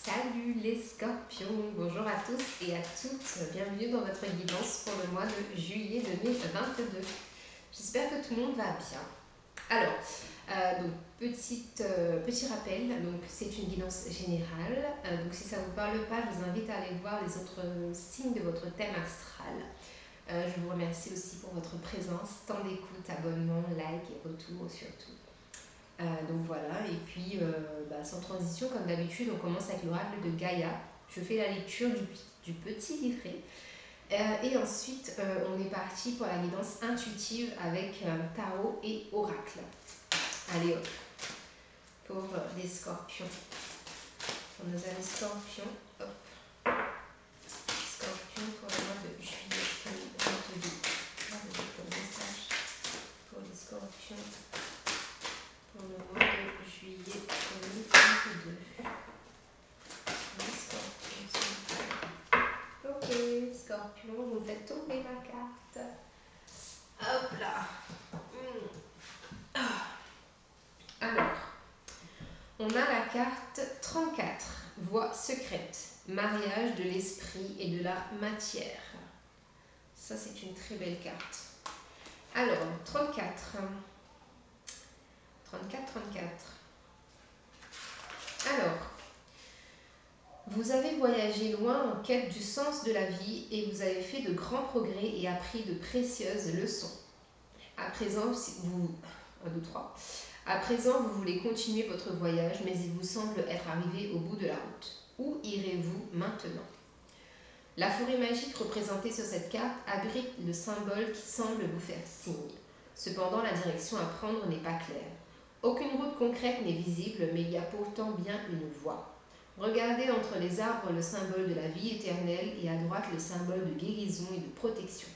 Salut les scorpions, bonjour à tous et à toutes, bienvenue dans votre guidance pour le mois de juillet 2022. J'espère que tout le monde va bien. Alors, donc petit rappel, donc c'est une guidance générale, donc si ça ne vous parle pas, je vous invite à aller voir les autres signes de votre thème astral. Je vous remercie aussi pour votre présence, tant d'écoute, abonnement, like et retour surtout. Donc voilà, et puis sans transition, comme d'habitude, on commence avec l'oracle de Gaïa. Je fais la lecture du petit livret. Et ensuite, on est parti pour la guidance intuitive avec tarot et oracle. Allez hop, pour les scorpions. Pour nos amis scorpions, hop. Scorpion pour le mois de juillet 2022. Voilà le message pour les scorpions pour le mois de juillet 2022. Ok, scorpion, vous faites tomber ma carte. Hop là. Alors, on a la carte 34, voie secrète, mariage de l'esprit et de la matière. Ça, c'est une très belle carte. Alors, 34. 34. Alors, vous avez voyagé loin en quête du sens de la vie et vous avez fait de grands progrès et appris de précieuses leçons. À présent, vous... 1, 2, 3. À présent, vous voulez continuer votre voyage, mais il vous semble être arrivé au bout de la route. Où irez-vous maintenant? La forêt magique représentée sur cette carte abrite le symbole qui semble vous faire signe. Cependant, la direction à prendre n'est pas claire. Aucune route concrète n'est visible, mais il y a pourtant bien une voie. Regardez entre les arbres le symbole de la vie éternelle et à droite le symbole de guérison et de protection.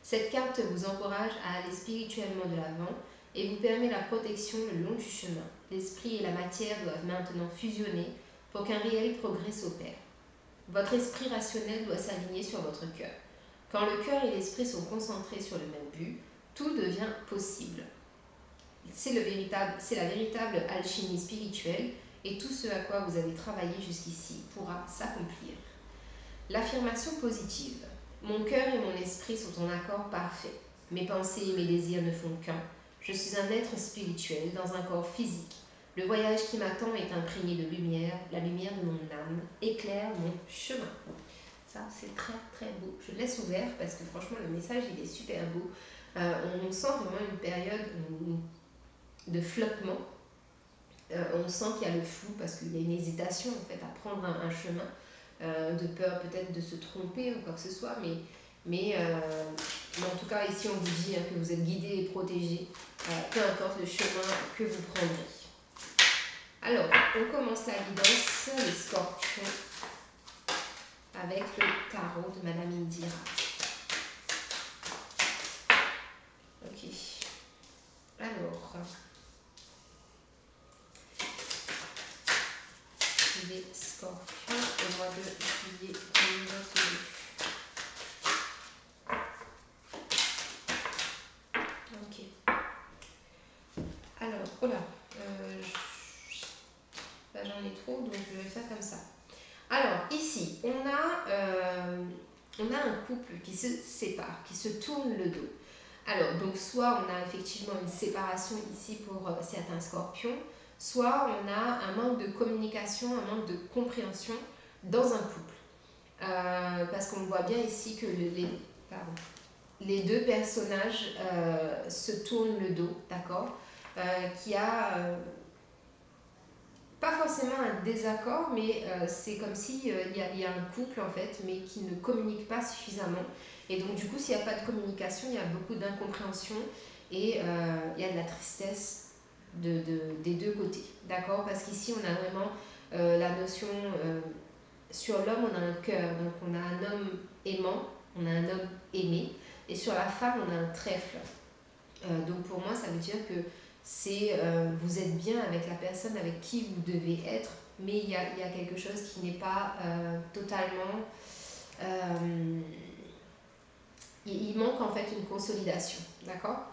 Cette carte vous encourage à aller spirituellement de l'avant et vous permet la protection le long du chemin. L'esprit et la matière doivent maintenant fusionner pour qu'un réel progrès s'opère. Votre esprit rationnel doit s'aligner sur votre cœur. Quand le cœur et l'esprit sont concentrés sur le même but, tout devient possible. C'est la véritable alchimie spirituelle et tout ce à quoi vous avez travaillé jusqu'ici pourra s'accomplir. L'affirmation positive. Mon cœur et mon esprit sont en accord parfait. Mes pensées et mes désirs ne font qu'un. Je suis un être spirituel dans un corps physique. Le voyage qui m'attend est imprégné de lumière. La lumière de mon âme éclaire mon chemin. Ça, c'est très très beau. Je le laisse ouvert parce que franchement, le message, il est super beau. On sent vraiment une période de flottement. On sent qu'il y a le flou parce qu'il y a une hésitation en fait à prendre un chemin. De peur peut-être de se tromper ou quoi que ce soit, mais en tout cas ici on vous dit que vous êtes guidé et protégé, peu importe le chemin que vous prendrez. Alors, on commence la guidance, les scorpions, avec le tarot de Madame Indira. Ok. Alors, les scorpions au mois de juillet 2022. Ok. Alors, oh là, j'en ai trop, donc je vais faire comme ça. Alors, ici, on a un couple qui se sépare, qui se tourne le dos. Alors, donc, soit on a effectivement une séparation ici pour certains scorpions, soit on a un manque de communication, un manque de compréhension dans un couple. Parce qu'on voit bien ici que les deux personnages se tournent le dos, d'accord, qui a pas forcément un désaccord, mais c'est comme s'il y a un couple en fait, mais qui ne communique pas suffisamment. Et donc du coup, s'il n'y a pas de communication, il y a beaucoup d'incompréhension et il y a de la tristesse des deux côtés, d'accord. Parce qu'ici, on a vraiment la notion, sur l'homme, on a un cœur, donc on a un homme aimant, on a un homme aimé, et sur la femme, on a un trèfle. Donc pour moi, ça veut dire que c'est vous êtes bien avec la personne avec qui vous devez être, mais il y a quelque chose qui n'est pas totalement... il manque en fait une consolidation, d'accord.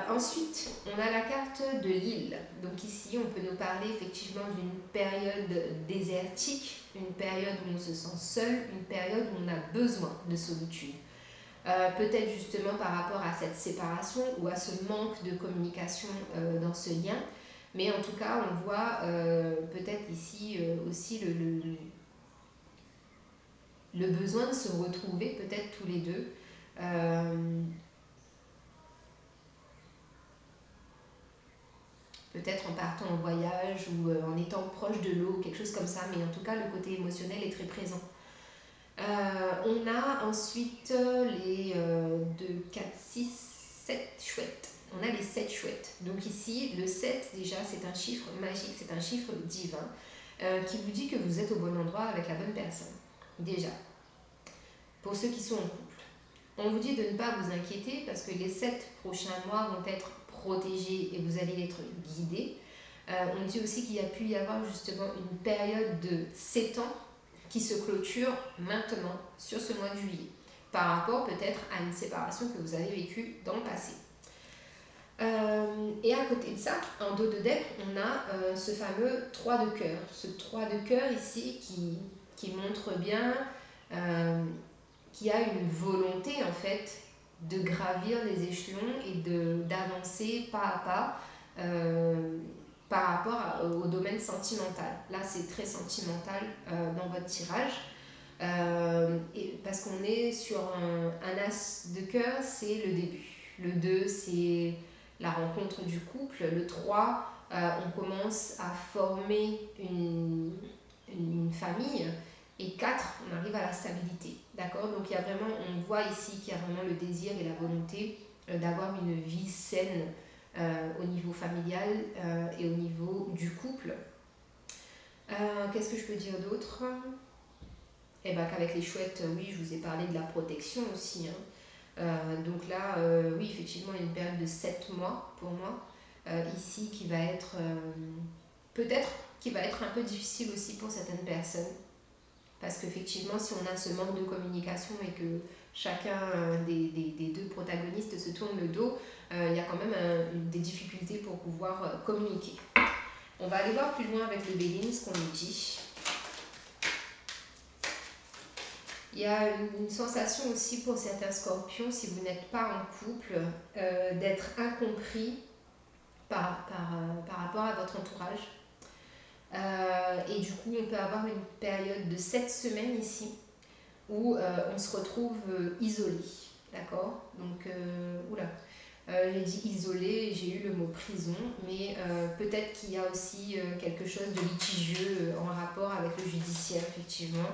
Ensuite, on a la carte de l'île. Donc ici, on peut nous parler effectivement d'une période désertique, une période où on se sent seul, une période où on a besoin de solitude. Peut-être justement par rapport à cette séparation ou à ce manque de communication dans ce lien. Mais en tout cas, on voit peut-être ici aussi le besoin de se retrouver, peut-être tous les deux. Peut-être en partant en voyage ou en étant proche de l'eau, quelque chose comme ça, mais en tout cas le côté émotionnel est très présent. On a ensuite les 2, 4, 6, 7 chouettes. On a les 7 chouettes. Donc ici, le 7 déjà, c'est un chiffre magique, c'est un chiffre divin qui vous dit que vous êtes au bon endroit avec la bonne personne. Déjà, pour ceux qui sont en couple. On vous dit de ne pas vous inquiéter parce que les 7 prochains mois vont être protégés et vous allez être guidés. On dit aussi qu'il y a pu y avoir justement une période de 7 ans qui se clôture maintenant sur ce mois de juillet par rapport peut-être à une séparation que vous avez vécue dans le passé. Et à côté de ça, en dos de deck, on a ce fameux 3 de cœur. Ce 3 de cœur ici qui montre bien qu'il y a une volonté en fait de gravir les échelons et d'avancer pas à pas par rapport au domaine sentimental. Là, c'est très sentimental dans votre tirage. Et parce qu'on est sur un as de cœur, c'est le début. Le 2, c'est la rencontre du couple. Le 3, on commence à former une famille. Et 4, on arrive à la stabilité. D'accord? Donc il y a vraiment, on voit ici qu'il y a vraiment le désir et la volonté d'avoir une vie saine au niveau familial et au niveau du couple. Qu'est-ce que je peux dire d'autre? Eh bien qu'avec les chouettes, oui, je vous ai parlé de la protection aussi. Donc là, oui, effectivement, il y a une période de 7 mois pour moi, ici, qui va être peut-être qui va être un peu difficile aussi pour certaines personnes. Parce qu'effectivement, si on a ce manque de communication et que chacun des deux protagonistes se tourne le dos, il y a quand même des difficultés pour pouvoir communiquer. On va aller voir plus loin avec le Béline, ce qu'on nous dit. Il y a une sensation aussi pour certains scorpions, si vous n'êtes pas en couple, d'être incompris par rapport à votre entourage. Et du coup, on peut avoir une période de 7 semaines ici où on se retrouve isolé. D'accord? Donc, j'ai dit isolé, j'ai eu le mot prison, mais peut-être qu'il y a aussi quelque chose de litigieux en rapport avec le judiciaire, effectivement.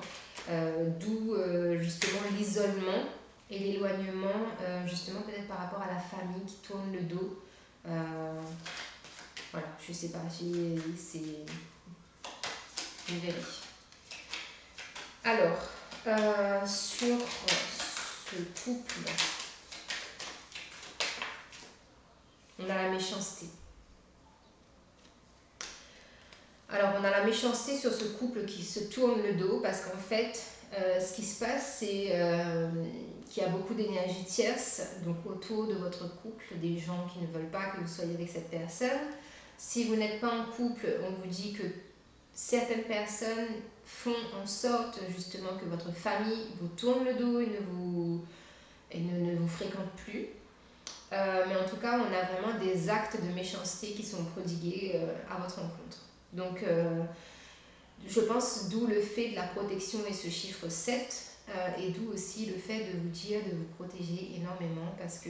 D'où justement l'isolement et l'éloignement, justement peut-être par rapport à la famille qui tourne le dos. Voilà, je sais pas, je vérifie. Alors, sur ce couple, on a la méchanceté. Alors, on a la méchanceté sur ce couple qui se tourne le dos parce qu'en fait, ce qui se passe, c'est qu'il y a beaucoup d'énergie tierce donc autour de votre couple, des gens qui ne veulent pas que vous soyez avec cette personne. Si vous n'êtes pas en couple, on vous dit que certaines personnes font en sorte justement que votre famille vous tourne le dos et ne vous fréquente plus. Mais en tout cas, on a vraiment des actes de méchanceté qui sont prodigués à votre encontre. Donc, je pense d'où le fait de la protection et ce chiffre 7, et d'où aussi le fait de vous dire de vous protéger énormément parce que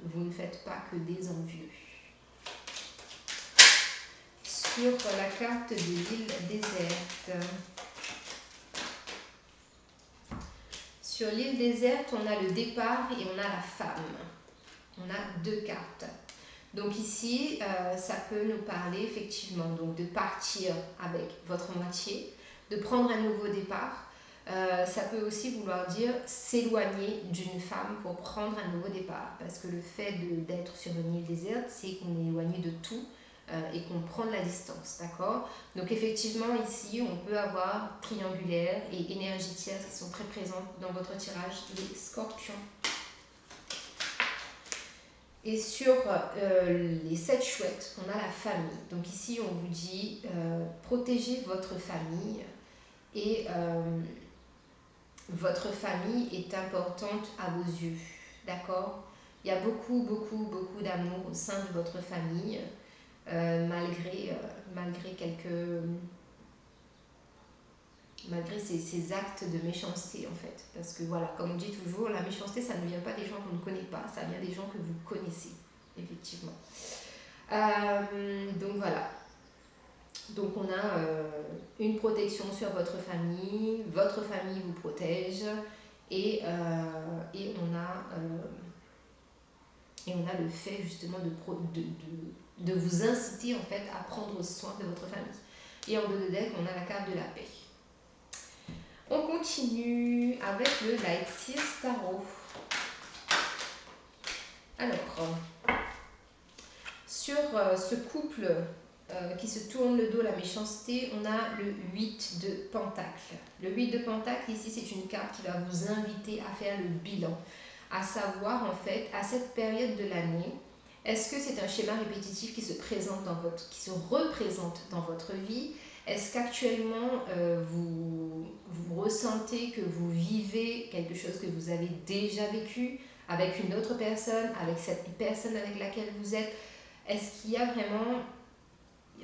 vous ne faites pas que des envieux. Sur la carte de l'île déserte. Sur l'île déserte, on a le départ et on a la femme. On a 2 cartes. Donc ici, ça peut nous parler effectivement donc de partir avec votre moitié, de prendre un nouveau départ. Ça peut aussi vouloir dire s'éloigner d'une femme pour prendre un nouveau départ. Parce que le fait d'être sur une île déserte, c'est qu'on est éloigné de tout et qu'on prend de la distance. D'accord? Donc effectivement, ici, on peut avoir triangulaire et énergie tierce qui sont très présentes dans votre tirage, les scorpions. Et sur les 7 chouettes, on a la famille. Donc ici, on vous dit protégez votre famille et votre famille est importante à vos yeux. D'accord? Il y a beaucoup, beaucoup, beaucoup d'amour au sein de votre famille, malgré malgré ces actes de méchanceté en fait. Parce que voilà, comme on dit toujours, la méchanceté, ça ne vient pas des gens qu'on ne connaît pas, ça vient des gens que vous connaissez, effectivement. Donc voilà. Donc on a une protection sur votre famille vous protège et, on a le fait justement de vous inciter en fait à prendre soin de votre famille. Et en dos de deck, on a la carte de la paix. On continue avec le Light Seals Tarot. Alors, sur ce couple qui se tourne le dos, la méchanceté, on a le 8 de Pentacle. Le 8 de Pentacle, ici, c'est une carte qui va vous inviter à faire le bilan. À savoir, en fait, à cette période de l'année, est-ce que c'est un schéma répétitif qui se représente dans votre vie? Est-ce qu'actuellement, vous ressentez que vous vivez quelque chose que vous avez déjà vécu avec une autre personne, avec cette personne avec laquelle vous êtes? Est-ce qu'il y a vraiment...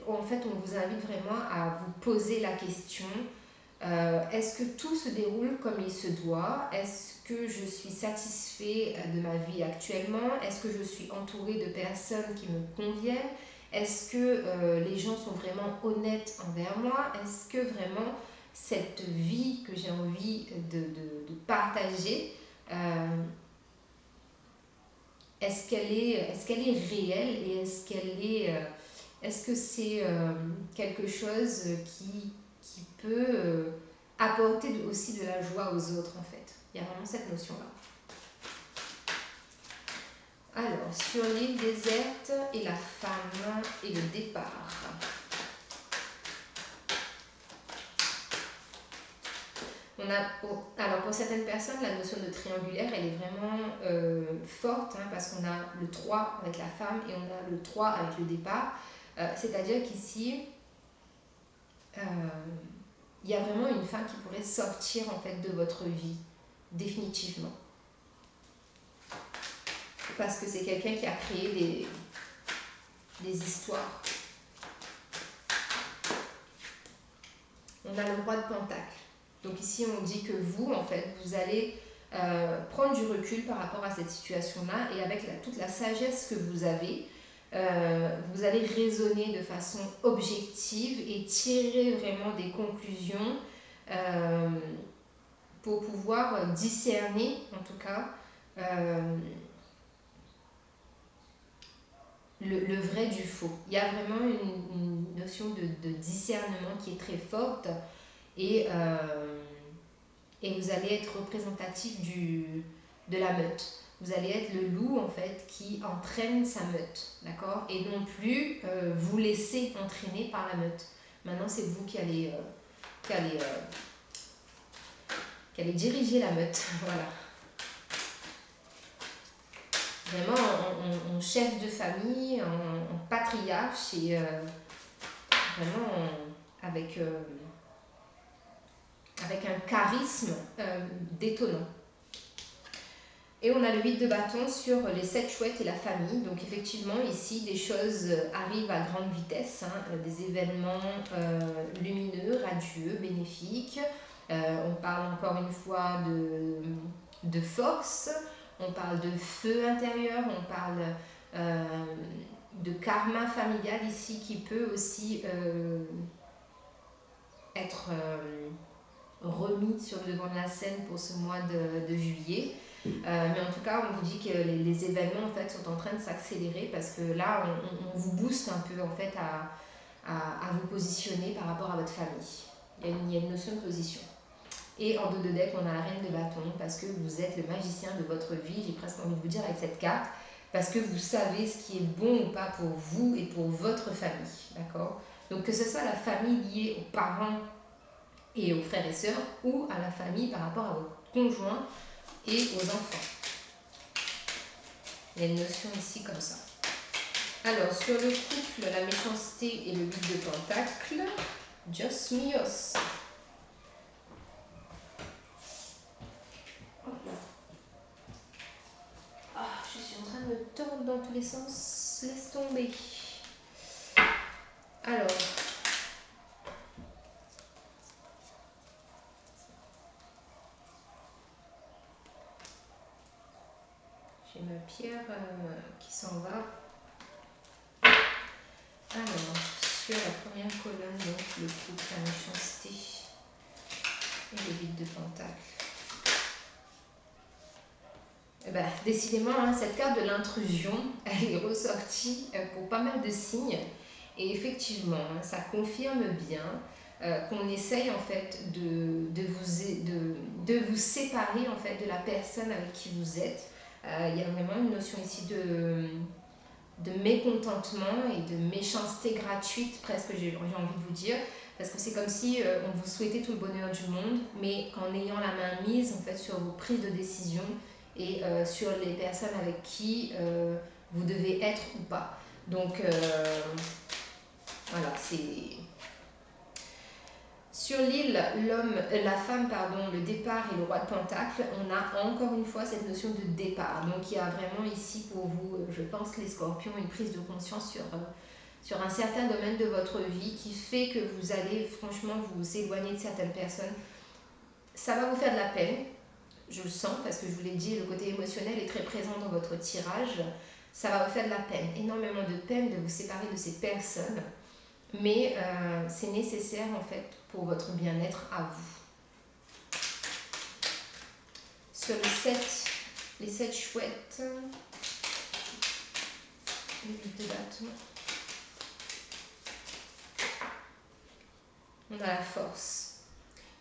En fait, on vous invite vraiment à vous poser la question, est-ce que tout se déroule comme il se doit? Est-ce que je suis satisfait de ma vie actuellement? Est-ce que je suis entourée de personnes qui me conviennent? Est-ce que les gens sont vraiment honnêtes envers moi? Est-ce que vraiment cette vie que j'ai envie de partager, est-ce qu'elle est réelle et est-ce que c'est quelque chose qui peut apporter aussi de la joie aux autres en fait? Il y a vraiment cette notion-là. Alors, sur l'île déserte et la femme et le départ. Alors pour certaines personnes, la notion de triangulaire, elle est vraiment forte, hein, parce qu'on a le 3 avec la femme et on a le 3 avec le départ. C'est-à-dire qu'ici, il y a vraiment une femme qui pourrait sortir en fait de votre vie, définitivement. Parce que c'est quelqu'un qui a créé des histoires. On a le roi de Pentacle. Donc ici, on dit que vous, en fait, vous allez prendre du recul par rapport à cette situation-là et avec toute la sagesse que vous avez, vous allez raisonner de façon objective et tirer vraiment des conclusions pour pouvoir discerner, en tout cas, le vrai du faux. Il y a vraiment une notion de discernement qui est très forte et vous allez être représentatif de la meute. Vous allez être le loup en fait qui entraîne sa meute, d'accord? Et non plus vous laisser entraîner par la meute. Maintenant c'est vous qui allez diriger la meute, voilà. Vraiment en chef de famille, en patriarche et vraiment avec un charisme détonnant. Et on a le 8 de bâton sur les 7 chouettes et la famille. Donc effectivement, ici, des choses arrivent à grande vitesse, hein, des événements lumineux, radieux, bénéfiques. On parle encore une fois de force, on parle de feu intérieur, on parle de karma familial ici qui peut aussi être remis sur le devant de la scène pour ce mois de juillet. Mais en tout cas, on vous dit que les événements en fait, sont en train de s'accélérer parce que là, on vous booste un peu en fait, à vous positionner par rapport à votre famille. Il y a une notion de position. Et en dos de deck, on a la reine de bâton parce que vous êtes le magicien de votre vie, j'ai presque envie de vous dire avec cette carte, parce que vous savez ce qui est bon ou pas pour vous et pour votre famille. D'accord? Donc que ce soit la famille liée aux parents et aux frères et sœurs ou à la famille par rapport à vos conjoints et aux enfants. Il y a une notion ici comme ça. Alors, sur le couple, la méchanceté et le 8 de pentacle, Dios míos. Ah, je suis en train de me tordre dans tous les sens. Laisse tomber. Alors, j'ai ma pierre qui s'en va. Alors, sur la première colonne, donc le couple, la méchanceté et le 8 de pentacle. Eh ben, décidément, hein, cette carte de l'intrusion, elle est ressortie pour pas mal de signes. Et effectivement, hein, ça confirme bien qu'on essaye en fait de vous séparer en fait de la personne avec qui vous êtes. Il y a vraiment une notion ici de mécontentement et de méchanceté gratuite, presque j'ai envie de vous dire, parce que c'est comme si on vous souhaitait tout le bonheur du monde, mais en ayant la main mise en fait sur vos prises de décision et sur les personnes avec qui vous devez être ou pas. Donc voilà, c'est... Sur l'île, la femme, pardon, le départ et le roi de pentacle, on a encore une fois cette notion de départ. Donc il y a vraiment ici pour vous, je pense, les scorpions, une prise de conscience sur un certain domaine de votre vie qui fait que vous allez franchement vous éloigner de certaines personnes. Ça va vous faire de la peine, je le sens, parce que je vous l'ai dit, le côté émotionnel est très présent dans votre tirage. Ça va vous faire de la peine, énormément de peine de vous séparer de ces personnes. Mais c'est nécessaire en fait pour votre bien-être à vous. Sur les 7 chouettes, les 8 de bâton, on a la force.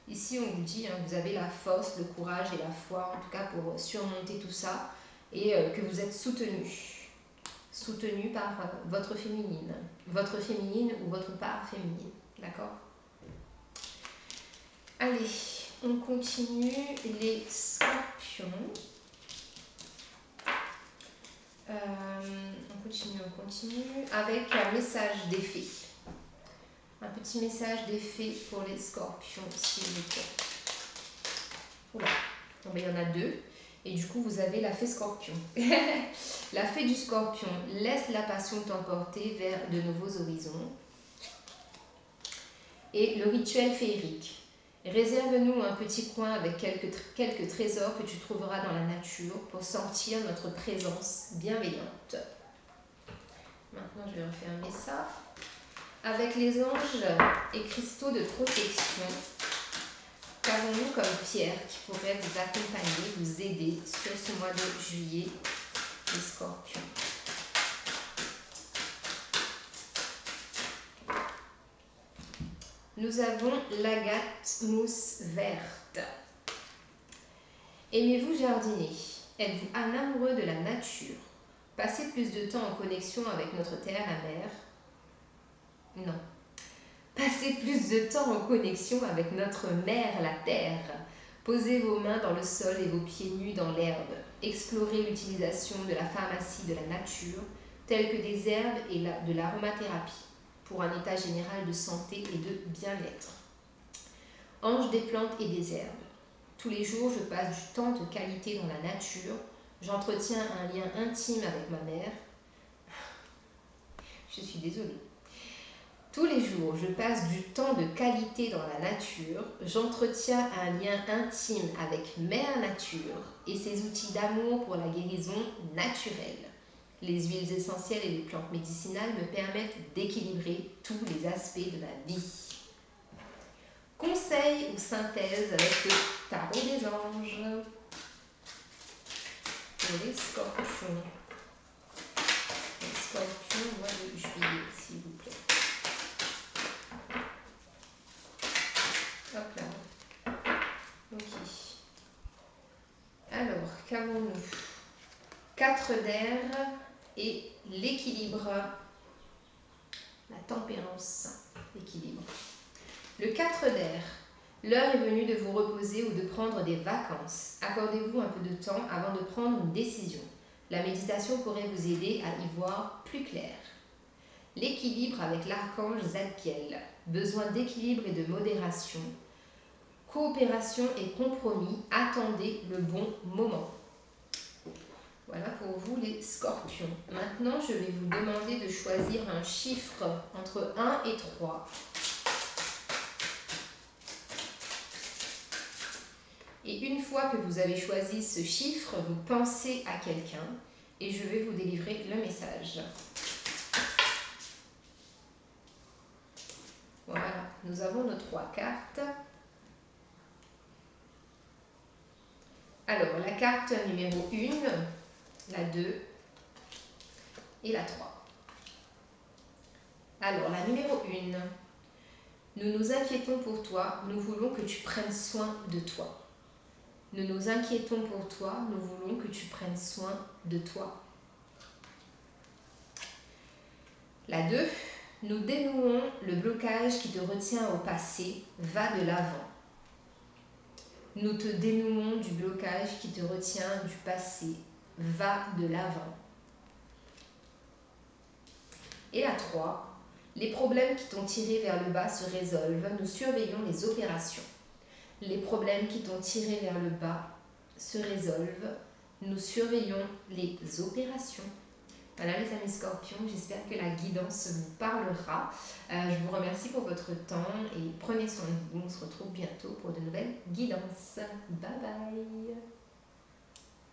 Ici on vous dit, hein, vous avez la force, le courage et la foi en tout cas pour surmonter tout ça et que vous êtes soutenu par votre féminine ou votre part féminine, d'accord? Allez, on continue les scorpions. On continue avec un message d'effet. Un petit message d'effet pour les scorpions, s'il vous plaît. Oula, bon, ben, il y en a 2. Et du coup, vous avez la fée scorpion. La fée du scorpion laisse la passion t'emporter vers de nouveaux horizons. Et le rituel féerique. Réserve-nous un petit coin avec quelques trésors que tu trouveras dans la nature pour sentir notre présence bienveillante. Maintenant, je vais refermer ça. Avec les anges et cristaux de protection, qu'avons-nous comme pierre qui pourrait vous accompagner, vous aider sur ce mois de juillet, les scorpions? Nous avons l'agate mousse verte. Aimez-vous jardiner? Êtes-vous un amoureux de la nature? Passez plus de temps en connexion avec notre terre, la mer? Non. Passez plus de temps en connexion avec notre mère, la terre. Posez vos mains dans le sol et vos pieds nus dans l'herbe. Explorez l'utilisation de la pharmacie de la nature, telles que des herbes et de l'aromathérapie, pour un état général de santé et de bien-être. Ange des plantes et des herbes. Tous les jours, je passe du temps de qualité dans la nature. J'entretiens un lien intime avec ma mère. Je suis désolée. Tous les jours, je passe du temps de qualité dans la nature. J'entretiens un lien intime avec Mère Nature et ses outils d'amour pour la guérison naturelle. Les huiles essentielles et les plantes médicinales me permettent d'équilibrer tous les aspects de ma vie. Conseil ou synthèse avec le tarot des anges pour les scorpions. Les scorpions, mois de juillet, s'il vous plaît. Hop là. Ok. Alors, qu'avons-nous? 4 d'air et l'équilibre. La tempérance, l'équilibre. Le 4 d'air. L'heure est venue de vous reposer ou de prendre des vacances. Accordez-vous un peu de temps avant de prendre une décision. La méditation pourrait vous aider à y voir plus clair. L'équilibre avec l'archange Zadkiel. Besoin d'équilibre et de modération. Coopération et compromis. Attendez le bon moment. Voilà pour vous les scorpions. Maintenant, je vais vous demander de choisir un chiffre entre 1 et 3. Et une fois que vous avez choisi ce chiffre, vous pensez à quelqu'un et je vais vous délivrer le message. Voilà, nous avons nos 3 cartes. Alors, la carte numéro 1, la 2 et la 3. Alors, la numéro 1. Nous nous inquiétons pour toi, nous voulons que tu prennes soin de toi. Nous nous inquiétons pour toi, nous voulons que tu prennes soin de toi. La 2. Nous dénouons le blocage qui te retient au passé, va de l'avant. Nous te dénouons du blocage qui te retient du passé, va de l'avant. Et la 3. Les problèmes qui t'ont tiré vers le bas se résolvent, nous surveillons les opérations. Les problèmes qui t'ont tiré vers le bas se résolvent, nous surveillons les opérations. Voilà les amis scorpions, j'espère que la guidance vous parlera. Je vous remercie pour votre temps et prenez soin de vous. On se retrouve bientôt pour de nouvelles guidances. Bye bye.